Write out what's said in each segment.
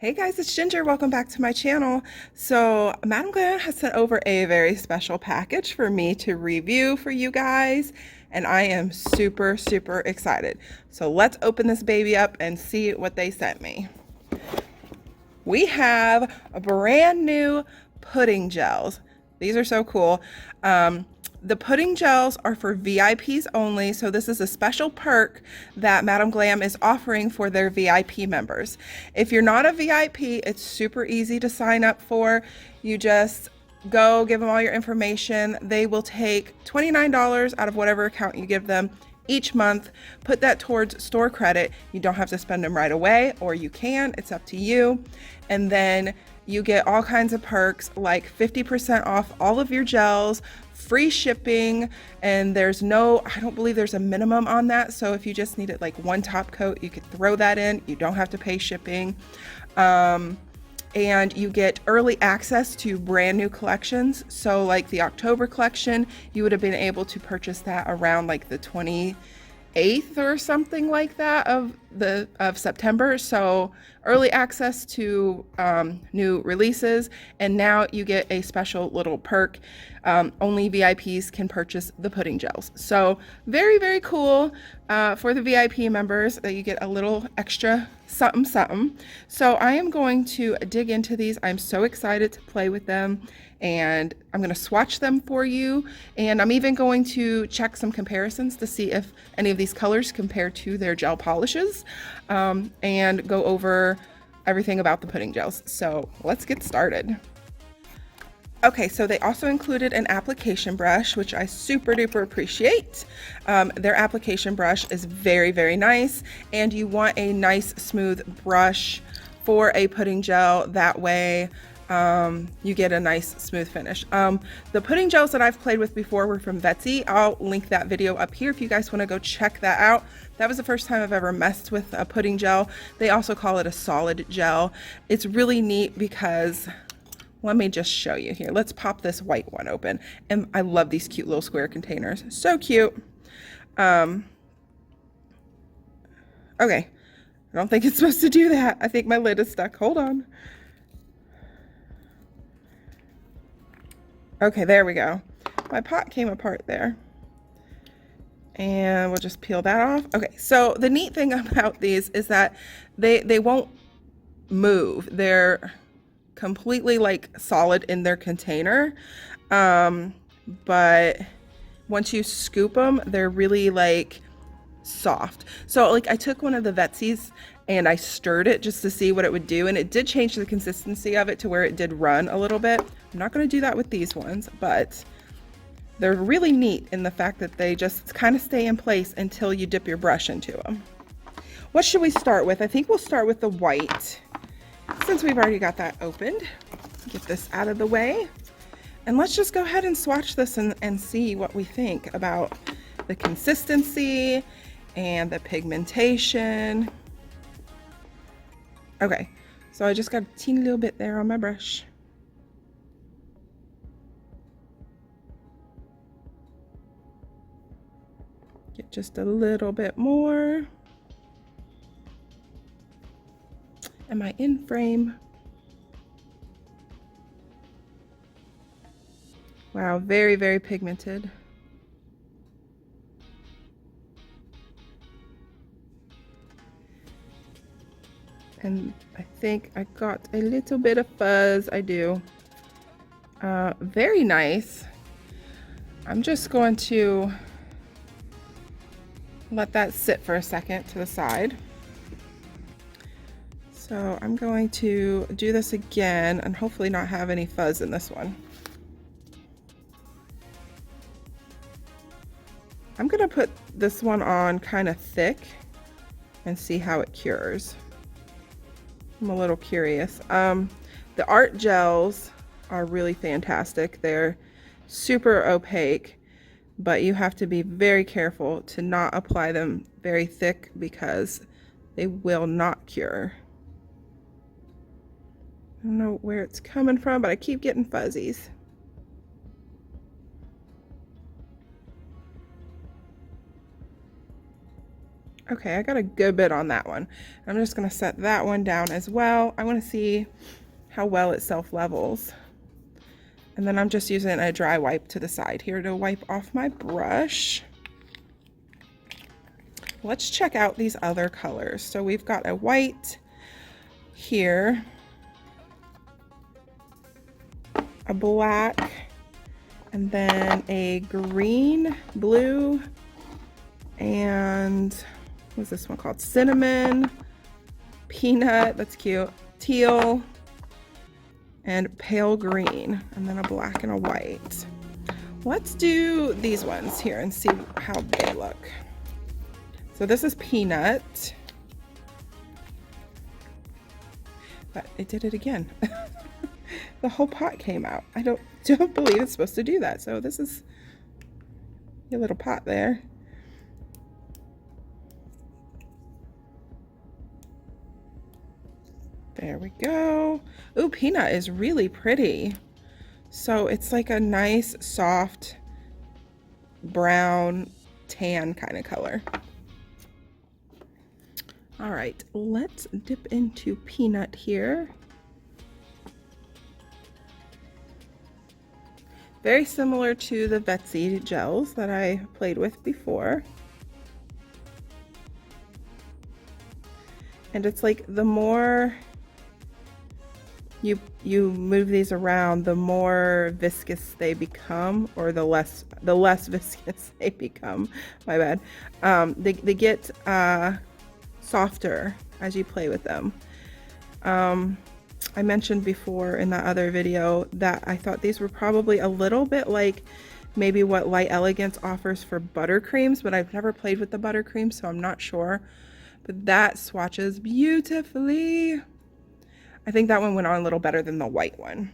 Hey guys, it's Ginger. Welcome back to my channel. So Madam Glam has sent over a very special package for me to review for you guys, and I am super excited. So let's open this baby up and see what they sent me. We have a brand new pudding gels. These are so cool. The pudding gels are for VIPs only, so this is a special perk that Madam Glam is offering for their VIP members. If you're not a VIP, it's super easy to sign up for. You just go give them all your information. They will take $29 out of whatever account you give them each month, put that towards store credit. You don't have to spend them right away, or you can, it's up to you. And then you get all kinds of perks like 50% off all of your gels, free shipping, and I don't believe there's a minimum on that. So if you just needed like one top coat, you could throw that in. You don't have to pay shipping. And you get early access to brand new collections. So like the October collection, you would have been able to purchase that around like the 28th or something like that of September. So early access to new releases, and now you get a special little perk. Only VIPs can purchase the pudding gels. So very cool for the VIP members that you get a little extra something. So I am going to dig into these. I'm so excited to play with them, and I'm going to swatch them for you, and I'm even going to check some comparisons to see if any of these colors compare to their gel polishes, and go over everything about the pudding gels. So let's get started. Okay, so they also included an application brush, which I super duper appreciate. Their application brush is very nice, and you want a nice smooth brush for a pudding gel. That way you get a nice smooth finish. The pudding gels that I've played with before were from Vetsy. I'll link that video up here if you guys want to go check that out. That was the first time I've ever messed with a pudding gel. They also call it a solid gel. It's really neat because, let me just show you here. Let's pop this white one open. And I love these cute little square containers. So cute. Okay. I don't think it's supposed to do that. I think my lid is stuck. Hold on. Okay, there we go. My pot came apart there. And we'll just peel that off. Okay, so the neat thing about these is that they won't move. They're completely like solid in their container, but once you scoop them, they're really like soft. So like I took one of the Vetsy's and I stirred it just to see what it would do, and it did change the consistency of it to where it did run a little bit. I'm not going to do that with these ones, but they're really neat in the fact that they just kind of stay in place until you dip your brush into them. What should we start with? I think we'll start with the white, since we've already got that opened. Get this out of the way, and let's just go ahead and swatch this and see what we think about the consistency and the pigmentation. Okay, so I just got a teeny little bit there on my brush. Get just a little bit more. Am I in frame? Wow, very pigmented. And I think I got a little bit of fuzz. I do. Very nice. I'm just going to let that sit for a second to the side. So I'm going to do this again and hopefully not have any fuzz in this one. I'm gonna put this one on kind of thick and see how it cures. I'm a little curious. The art gels are really fantastic. They're super opaque, but you have to be very careful to not apply them very thick because they will not cure. I don't know where it's coming from, but I keep getting fuzzies. Okay, I got a good bit on that one. I'm just gonna set that one down as well. I wanna see how well it self-levels. And then I'm just using a dry wipe to the side here to wipe off my brush. Let's check out these other colors. So we've got a white here, a black, and then a green, blue, and what's this one called? Cinnamon, peanut, that's cute, teal, and pale green, and then a black and a white. Let's do these ones here and see how they look. So this is peanut, but it did it again. The whole pot came out. I don't believe it's supposed to do that. So this is your little pot there. There we go. Ooh, peanut is really pretty. So it's like a nice, soft, brown, tan kind of color. All right, let's dip into peanut here. Very similar to the Betsy gels that I played with before. And it's like the more you move these around, the more viscous they become, or the less viscous they become. My bad. They get softer as you play with them. I mentioned before in that other video that I thought these were probably a little bit like maybe what Light Elegance offers for buttercreams, but I've never played with the buttercream, so I'm not sure. But that swatches beautifully. I think that one went on a little better than the white one.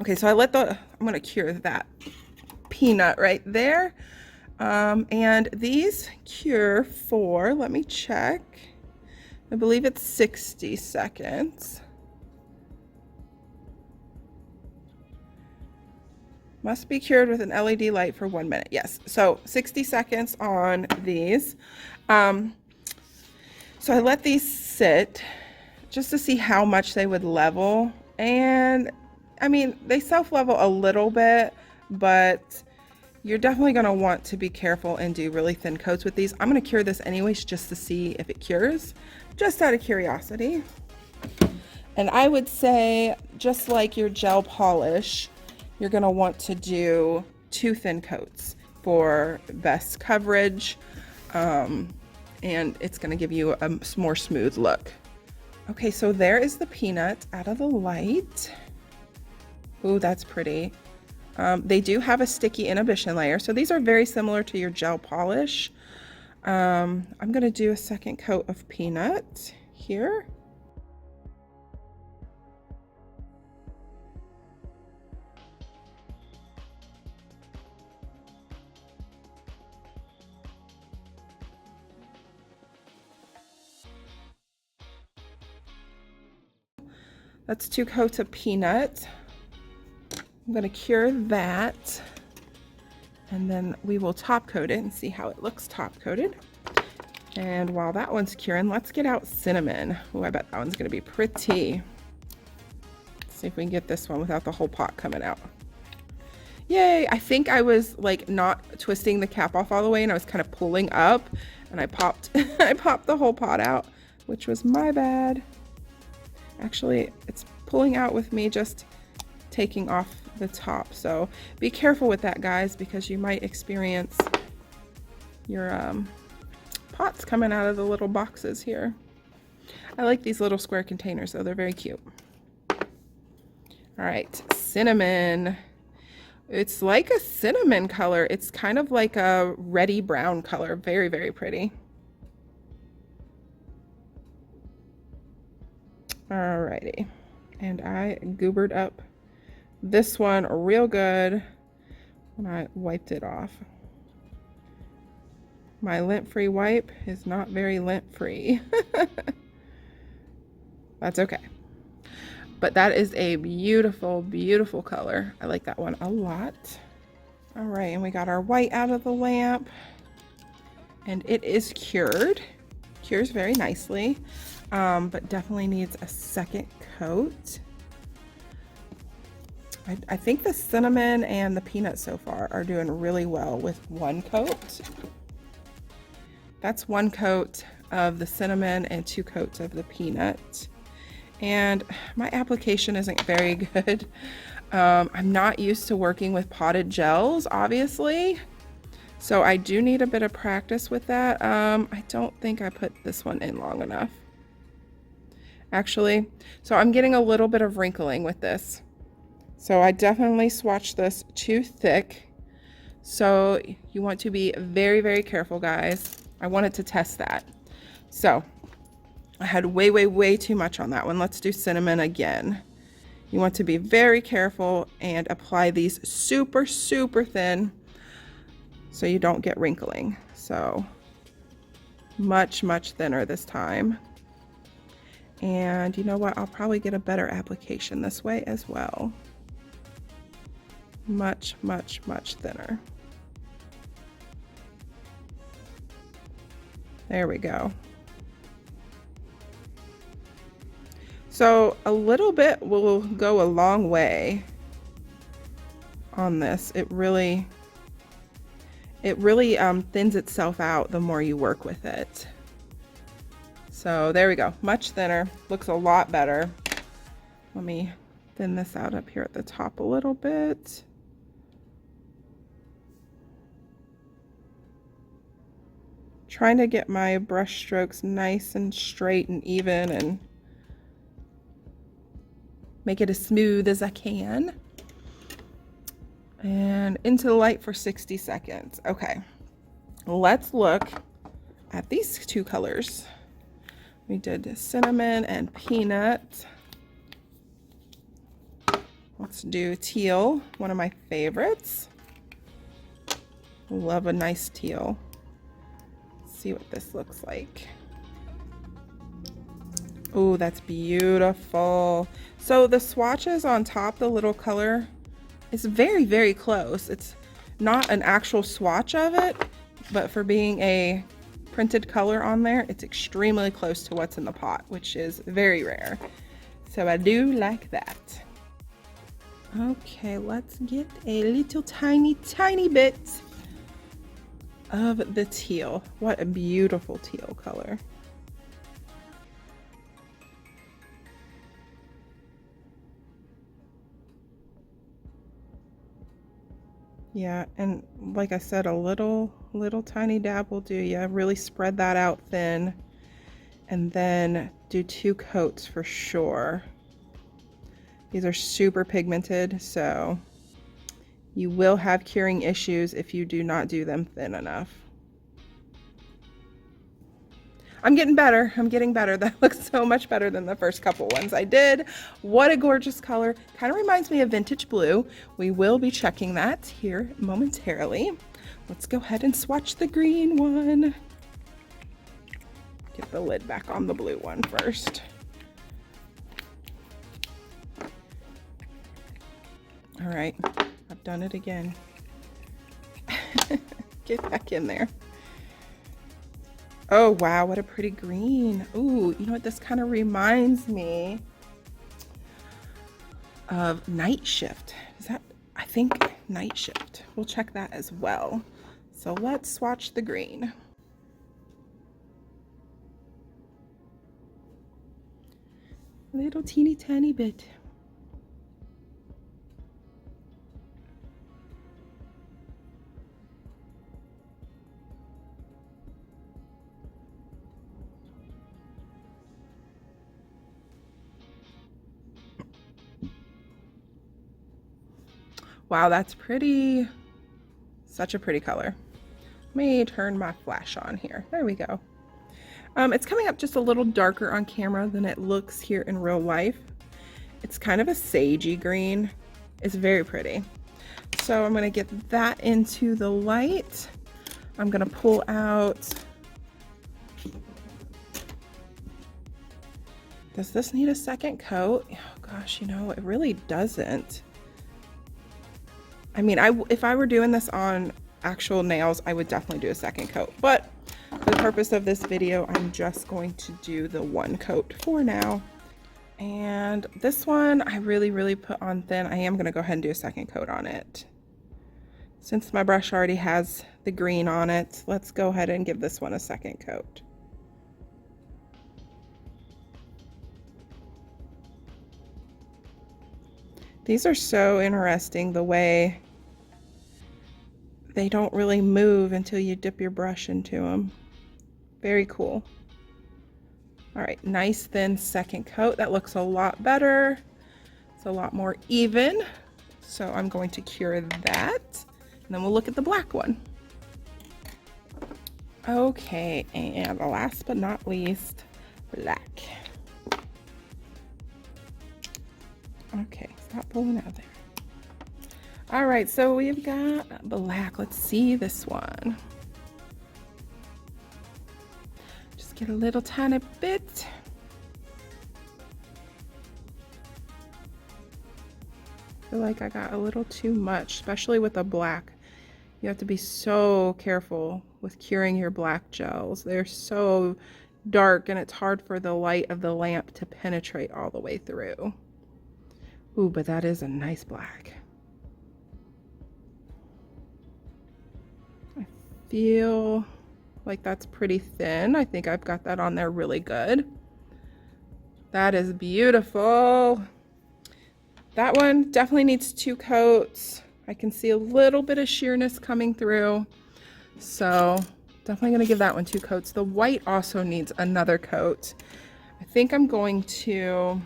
Okay, so I'm gonna cure that peanut right there. And these cure for, let me check, I believe it's 60 seconds. Must be cured with an LED light for 1 minute. Yes, so 60 seconds on these. So I let these sit just to see how much they would level. And I mean, they self-level a little bit, but you're definitely gonna want to be careful and do really thin coats with these. I'm gonna cure this anyways just to see if it cures, just out of curiosity. And I would say, just like your gel polish, you're gonna want to do 2 thin coats for best coverage, and it's gonna give you a more smooth look. Okay, so there is the peanut out of the light. Ooh, that's pretty. They do have a sticky inhibition layer, so these are very similar to your gel polish. I'm gonna do a second coat of peanut here. That's 2 coats of peanut. I'm gonna cure that, and then we will top coat it and see how it looks top coated. And while that one's curing, let's get out cinnamon. Oh, I bet that one's gonna be pretty. Let's see if we can get this one without the whole pot coming out. Yay, I think I was like not twisting the cap off all the way, and I was kind of pulling up, and I popped I popped the whole pot out, which was my bad. Actually, it's pulling out with me just taking off the top. So be careful with that, guys, because you might experience your pots coming out of the little boxes here. I like these little square containers though, they're very cute. All right, cinnamon. It's like a cinnamon color. It's kind of like a reddy brown color. Very, very pretty. Alrighty, and I goobered up this one real good when I wiped it off. My lint-free wipe is not very lint-free. That's okay. But that is a beautiful, beautiful color. I like that one a lot. All right, and we got our white out of the lamp, and it is cured. cures very nicely, but definitely needs a second coat. I think the cinnamon and the peanut so far are doing really well with one coat. That's one coat of the cinnamon and 2 coats of the peanut. And my application isn't very good. I'm not used to working with potted gels, obviously. So I do need a bit of practice with that. I don't think I put this one in long enough. Actually, so I'm getting a little bit of wrinkling with this. So I definitely swatched this too thick. So you want to be very, very careful, guys. I wanted to test that. So I had way, way, way too much on that one. Let's do cinnamon again. You want to be very careful and apply these super, super thin so you don't get wrinkling. So much, much thinner this time. And you know what? I'll probably get a better application this way as well. Much, much, much thinner. There we go. So a little bit will go a long way on this. It really thins itself out the more you work with it. So there we go, much thinner, looks a lot better. Let me thin this out up here at the top a little bit. Trying to get my brush strokes nice and straight and even and make it as smooth as I can. And into the light for 60 seconds. Okay, let's look at these 2 colors. We did cinnamon and peanut. Let's do teal, one of my favorites. Love a nice teal. Let's see what this looks like. Oh, that's beautiful. So the swatches on top, the little color, is very, very close. It's not an actual swatch of it, but for being a printed color on there, it's extremely close to what's in the pot, which is very rare. So I do like that. Okay, let's get a little tiny, tiny bit of the teal. What a beautiful teal color. Yeah, and like I said, a little tiny dab will do ya. Really spread that out thin, and then do 2 coats for sure. These are super pigmented, so you will have curing issues if you do not do them thin enough. I'm getting better. I'm getting better. That looks so much better than the first couple ones I did. What a gorgeous color. Kind of reminds me of vintage blue. We will be checking that here momentarily. Let's go ahead and swatch the green one. Get the lid back on the blue one first. All right, I've done it again. Get back in there. Oh, wow, what a pretty green. Ooh, you know what this kind of reminds me of Night Shift. Is that, I think, Night Shift. We'll check that as well. So let's swatch the green. Little teeny tiny bit. Wow, that's pretty. Such a pretty color. Let me turn my flash on here. There we go. It's coming up just a little darker on camera than it looks here in real life. It's kind of a sagey green. It's very pretty. So I'm gonna get that into the light. I'm gonna pull out. Does this need a second coat? Oh gosh, you know, it really doesn't. I mean, if I were doing this on actual nails, I would definitely do a second coat, but For the purpose of this video, I'm just going to do the one coat for now. And this one, I really put on thin. I am gonna go ahead and do a second coat on it. Since my brush already has the green on it, let's go ahead and give this one a second coat. These are so interesting, the way they don't really move until you dip your brush into them. Very cool. All right, nice thin second coat. That looks a lot better. It's a lot more even. So I'm going to cure that, and then we'll look at the black one. Okay, and last but not least, black. Okay, stop pulling out there. All right, so we've got black. Let's see this one. Just get a little tiny bit. I feel like I got a little too much, especially with the black. You have to be so careful with curing your black gels. They're so dark and it's hard for the light of the lamp to penetrate all the way through. Ooh, but that is a nice black. I feel like that's pretty thin. I think I've got that on there really good. That is beautiful. That one definitely needs 2 coats. I can see a little bit of sheerness coming through. So definitely gonna give that one 2 coats. The white also needs another coat. I think I'm going to,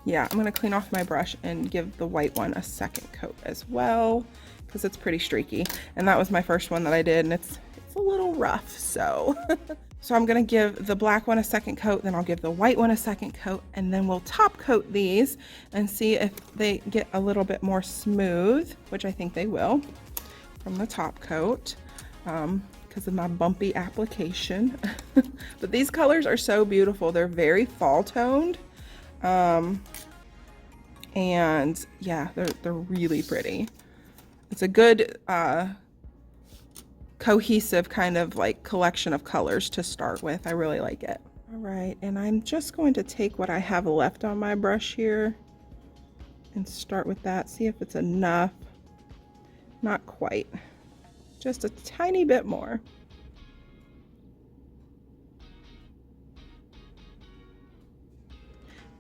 yeah, I'm gonna clean off my brush and give the white one a second coat as well, because it's pretty streaky. And that was my first one that I did, and it's a little rough, so. So I'm gonna give the black one a second coat, then I'll give the white one a second coat, and then we'll top coat these and see if they get a little bit more smooth, which I think they will from the top coat, because of my bumpy application. But these colors are so beautiful. They're very fall toned. And yeah, they're really pretty. It's a good cohesive kind of like collection of colors to start with. I really like it. All right, and I'm just going to take what I have left on my brush here and start with that. See if it's enough. Not quite. Just a tiny bit more.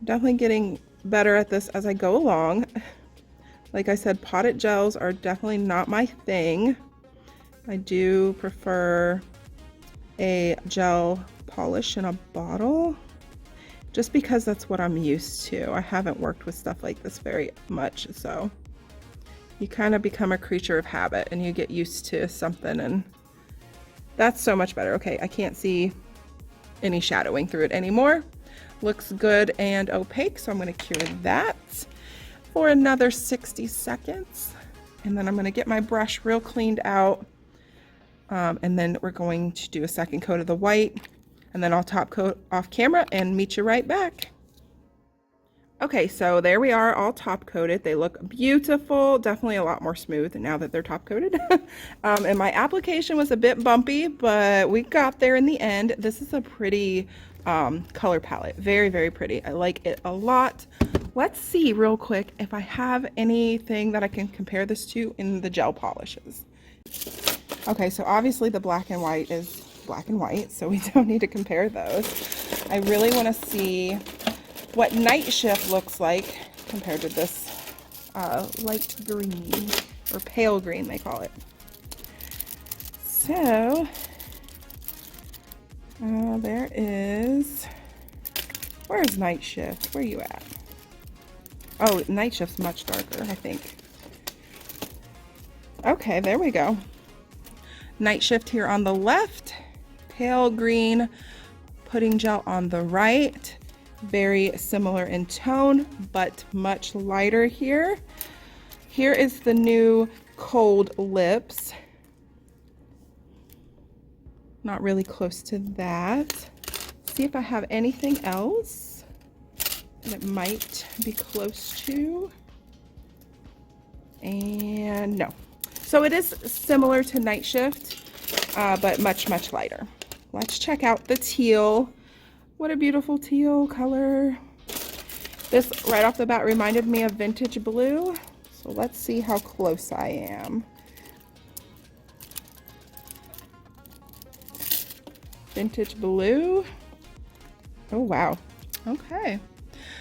Definitely getting better at this as I go along. Like I said, potted gels are definitely not my thing. I do prefer a gel polish in a bottle, just because that's what I'm used to. I haven't worked with stuff like this very much, so you kind of become a creature of habit and you get used to something, and that's so much better. Okay, I can't see any shadowing through it anymore. Looks good and opaque, so I'm going to cure that for another 60 seconds. And then I'm going to get my brush real cleaned out. And then we're going to do a second coat of the white, and then I'll top coat off camera and meet you right back. Okay, so there we are, all top coated. They look beautiful, definitely a lot more smooth now that they're top coated. And my application was a bit bumpy, but we got there in the end. This is a pretty color palette, very pretty. I like it a lot. Let's see real quick if I have anything that I can compare this to in the gel polishes. Okay, so obviously the black and white is black and white, so we don't need to compare those. I really want to see what Night Shift looks like compared to this light green, or pale green they call it. So, there is, where's Night Shift? Where are you at? Oh, Night Shift's much darker, I think. Okay, there we go. Night Shift here on the left, pale green pudding gel on the right. Very similar in tone, but much lighter here. Here is the new Cold Lips. Not really close to that. See if I have anything else that might be close to. And no. So it is similar to Night Shift. but much, much lighter. Let's check out the teal. What a beautiful teal color. This right off the bat reminded me of vintage blue. So let's see how close I am. Vintage blue. Oh, wow. Okay.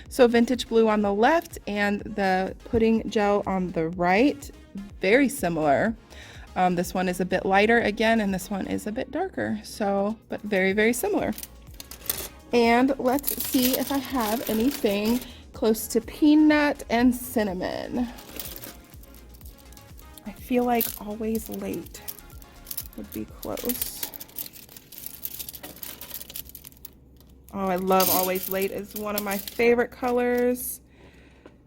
So vintage blue on the left and the pudding gel on the right. Very similar. This one is a bit lighter again, and this one is a bit darker. So, but very, very similar. And let's see if I have anything close to peanut and cinnamon. I feel like Always Late would be close. Oh, I love Always Late. It's one of my favorite colors.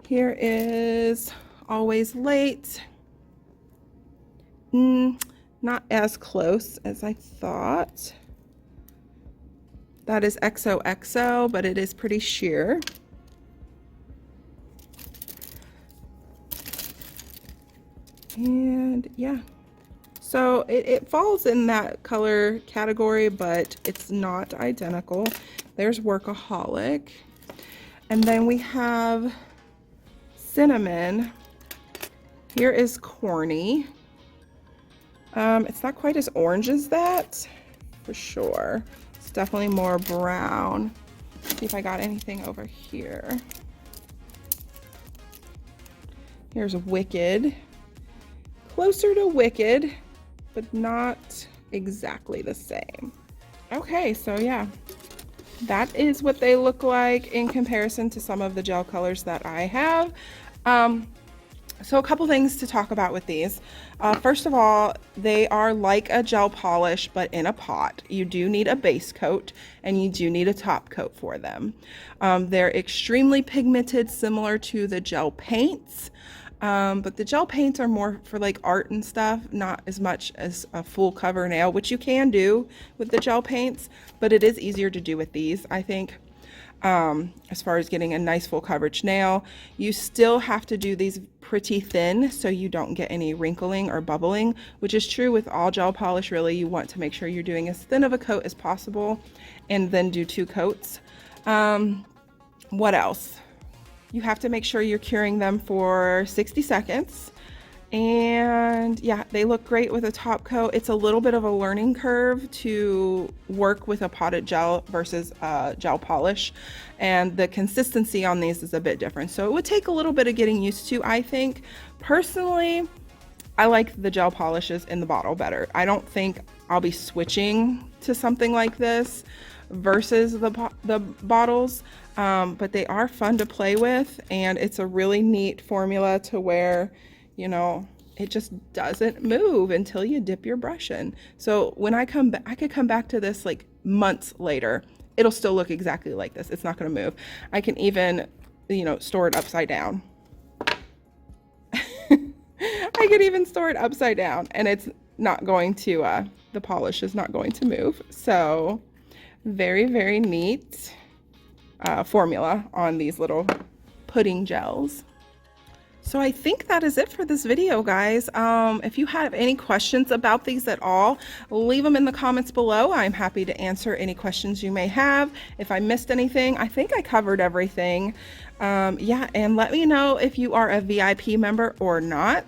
Here is Always Late. Not as close as I thought. That is XOXO, but it is pretty sheer. And yeah, so it falls in that color category, but it's not identical. There's Workaholic. And then we have Cinnamon. Here is Corny. It's not quite as orange as that, for sure. It's definitely more brown. Let's see if I got anything over here. Here's Wicked. Closer to Wicked, but not exactly the same. Okay, so yeah, that is what they look like in comparison to some of the gel colors that I have. So a couple things to talk about with these. First of all, they are like a gel polish, but in a pot. You do need a base coat and you do need a top coat for them. They're extremely pigmented, similar to the gel paints. But the gel paints are more for like art and stuff, not as much as a full cover nail, which you can do with the gel paints, but it is easier to do with these, I think. As far as getting a nice full coverage nail, you still have to do these pretty thin so you don't get any wrinkling or bubbling, which is true with all gel polish. Really, you want to make sure you're doing as thin of a coat as possible and then do 2 coats. What else? You have to make sure you're curing them for 60 seconds. And yeah, they look great with a top coat. It's a little bit of a learning curve to work with a potted gel versus gel polish, and the consistency on these is a bit different, so it would take a little bit of getting used to. I think personally I like the gel polishes in the bottle better. I don't think I'll be switching to something like this versus the bottles, but they are fun to play with, and it's a really neat formula to where, you know, it just doesn't move until you dip your brush in. So when I come back, I could come back to this like months later. It'll still look exactly like this. It's not going to move. I can even, you know, store it upside down. I could even store it upside down and it's not going to, the polish is not going to move. So very, very neat formula on these little pudding gels. So I think that is it for this video, guys. If you have any questions about these at all, leave them in the comments below. I'm happy to answer any questions you may have. If I missed anything, I think I covered everything. Yeah, and let me know if you are a VIP member or not,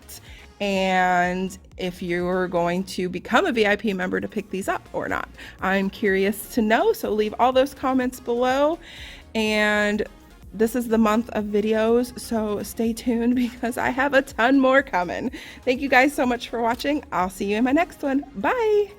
and if you're going to become a VIP member to pick these up or not. I'm curious to know, so leave all those comments below. And this is the month of videos, so stay tuned because I have a ton more coming. Thank you guys so much for watching. I'll see you in my next one. Bye.